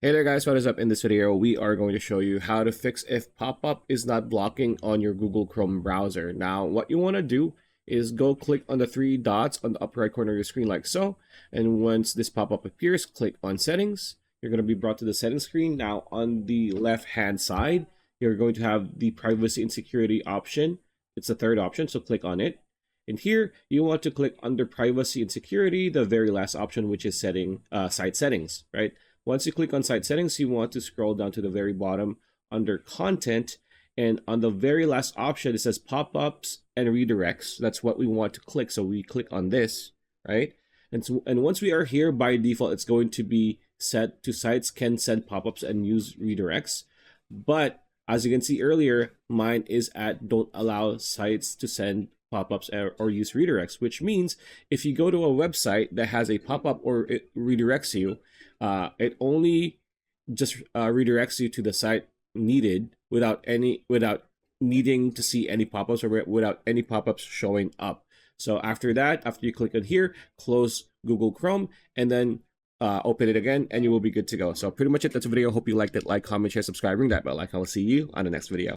Hey there guys, what is up? In this video, we are going to show you how to fix if pop-up is not blocking on your Google Chrome browser. Now, what you want to do is go click on the three dots on the upper right corner of your screen like so. And once this pop-up appears, click on settings. You're going to be brought to the settings screen. Now, on the left-hand side, you're going to have the privacy and security option. It's the third option, so click on it. And here, you want to click under privacy and security, the very last option, which is site settings, right? Once you click on site settings, you want to scroll down to the very bottom under content. And on the very last option, it says pop-ups and redirects. That's what we want to click. So we click on this, right? And once we are here, by default, it's going to be set to sites can send pop-ups and use redirects. But as you can see earlier, mine is at don't allow sites to send pop-ups or use redirects, which means if you go to a website that has a pop-up or it redirects you, it only just redirects you to the site needed without needing to see any pop-ups or without any pop-ups showing up. So after that, after you click on here, close Google Chrome and then open it again and you will be good to go. So pretty much it. That's the video. Hope you liked it. Like, comment, share, subscribe, ring that bell icon. I'll see you on the next video.